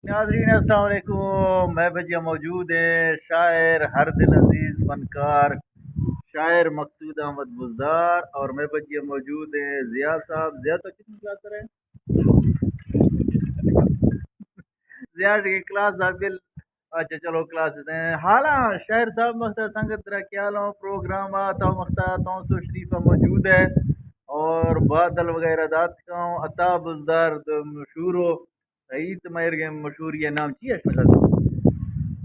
ناظرین السلام علیکم، میں بجیا موجود ہے شاعر ہر دل عزیز فنکار شاعر مقصود احمد بزدار، اور میں بجیا موجود ہے ضیاء صاحب. ضیاء تو کتنی کلاس رہے ضیاء کی کلاس بل. اچھا چلو کلاس ہیں حالا شاعر صاحب مختہ سنگت را کیالوں پروگرامات اور مختہ تو شریفہ موجود ہے، اور بادل وغیرہ دات کا عطا بزدار مشہور ہو عید میر کے مشہور یہ نام چی ہے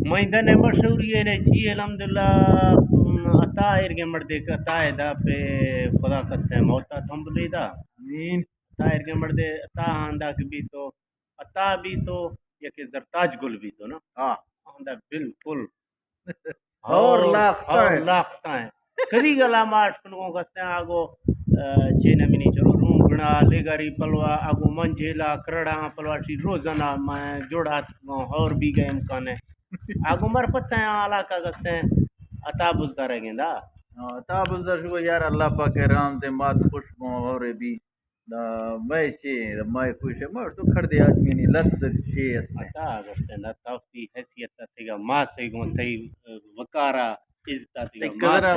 مہندن مشہور یہ نے چی الحمدللہ عطا ارگے مردے کا عطا دا پہ خدا قسم موتا تھمبلی دا امین. عطا ارگے مردے عطا آندا بھی تو عطا بھی تو یا کہ زرتاج گل بھی تو نا ہاں آندا بالکل اور لاختہ ہے. لاختہ ہے کری گلا مارچ کنگوں کستے ہیں آگو چین منی چلو روم گنا لگاری پلوا آگو منجھیلا کرڑا پلوا شی روزانہ میں جوڑات اور بھی گئے امکان ہے آگو مر پتہ ہیں علاقہ کستے ہیں عطا بزدہ رہ گئیں دا عطا بزدار شکو یار اللہ پاک رام دے مات خوش بوں اور بھی میں چی میں خوش ہے میں تو کھڑ دے آدمی نہیں لت چی اس میں عطا کستے ہیں تافتی حیثیت تھی گا ماں سے گوں تھی وکارا عزت تھی گا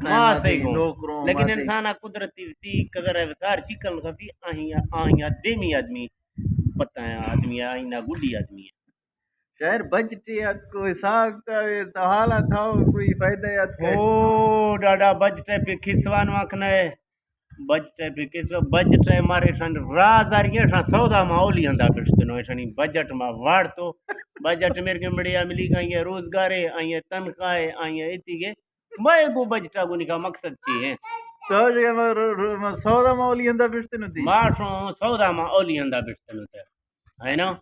ماں سے گوں لیکن انسانا قدرتی تھی قدر وکار چکل خفی آہیاں دیمی آدمی پتہ ہیں آدمی آئینہ گڈی آدمی ہے شاعر بجٹی یاد کو حساب تا حالا تھا کوئی فائدہ یاد ہے او ڈاڈا بجٹے پہ کسوان وکھنا ہے بجٹے پہ کسوان بجٹے مارے شان راز آریا شان سودا ماولی ہندا پشتنو شانی بجٹ ما واڑ تو بجٹ میرے کے بڑیا ملی گئی ہے روزگارے آئی تنخواہ آئی ایتی گے میں کو بجٹا کو نکا مقصد چی ہے تو جگہ سودا ماولی ہندا پشتنو تھی ماشو سودا ماولی ہندا پشتنو تھی ہے نا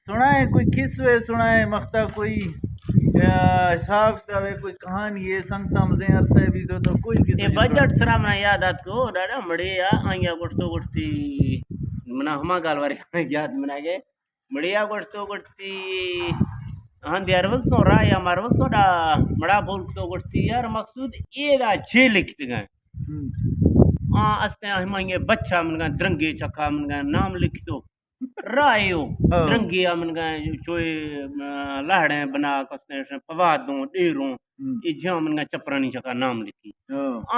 سنائے کوئی قصے سنائے مختہ کوئی حساب کا کوئی کہانی یہ سنگتا مزے عرصے بھی تو کوئی یہ بجٹ سرا منا یاد آت کو ڈاڈا مڑے یا آئیا گوشتو گوشتی منا ہما گال واری یاد منا گئے مڑیا گوشتو گوشتی ہاں دیار وقت تو رایا مار وقت تو ڈا مڑا بول تو گوشتی یار مقصود یہ دا چھے لکھتے گئے استے ہمیں یہ بچہ من گئے درنگے چکا من گئے نام لکھتو رائیو درنگی من گئے چوئے لہڑیں بنا کستے پوادوں ڈیروں یہ جام من گئے چپرانی چکا نام لکھی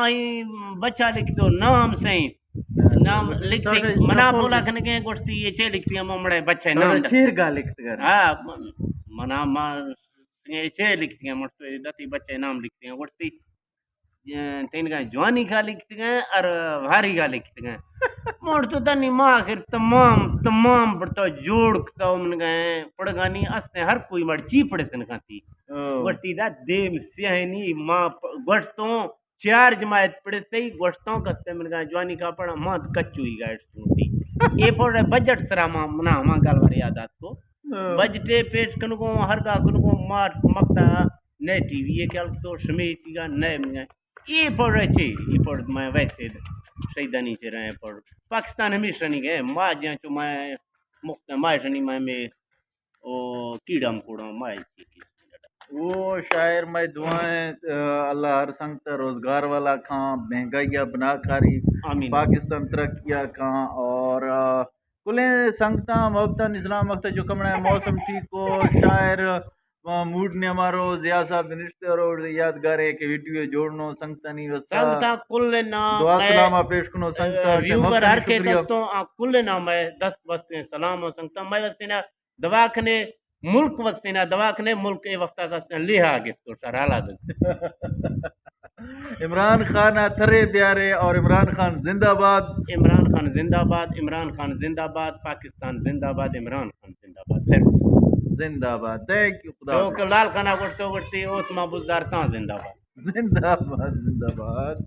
آئی بچہ لکھتو نام سہیں نام لکھتی منا بولا کھنے گئے گوشتی یہ چھے لکھتی ہم مڑے بچہ نام چیر گا لکھتے گئے منا یہ چھے لکھتی ہیں مڑتے دتی بچے نام لکھتی ہیں گوشتی تین گئے جوانی کا لکھتے گئے اور بھاری کا لکھتے گئے موڑ تو دنی ماں آخر تمام پڑتا جوڑ کتا من گئے پڑ گانی اسنے ہر کوئی مڑ چی پڑے تنکا تھی گوشتی دا دیم سیہنی ماں گوشتوں چار جماعت پڑتے ہی گوشتوں کستے من گئے جوانی کا پڑا ماں کچوئی گئے تھی یہ پڑ رہے بجٹ سرا ماں منا ہما گالوار یادات کو بجٹے پیٹ کنگوں ہر گا کنگوں مکتا نئے ٹی وی یہ کیا تو شمیتی گا نئے من گئے یہ پڑ رہے چی یہ پڑ میں ویسے شہیدانی چی رہے پڑ پاکستان ہمیشہ نہیں گئے ماں جہاں چو میں مختہ ماں شنی میں کیڑا مکوڑا ماں وہ شاعر میں دعائیں اللہ ہر سنگتا روزگار والا کھاں مہنگائیاں بنا کاری پاکستان ترقیہ کھاں اور کلیں سنگتا محبتہ نظام وقت جو کمڑا موسم ٹھیک ہو شاعر موڈ نے ہمارو ضیاء صاحب رشتے اور یادگار ہے کہ ویڈیو جوڑنو سنگتا نہیں وستا سنگتا کل نا دعا سلامہ پیش کنو سنگتا ویور ہر کے کستوں کل نا میں دست بستے سلام ہو سنگتا میں وستے نا دواکنے ملک وستے نا دواکنے ملک اے وقتا کستیں لہا گفتو شرحالا دل عمران خان تھرے پیارے اور عمران خان زندہ باد عمران خان زندہ باد عمران خان زندہ باد پاکستان زندہ باد عمران خان زندہ باد صرف زندہ باد تھینک یو خدا لال خانہ گوشتو گوشتی اوسما بزدار تاں زندہ باد زندہ باد زندہ باد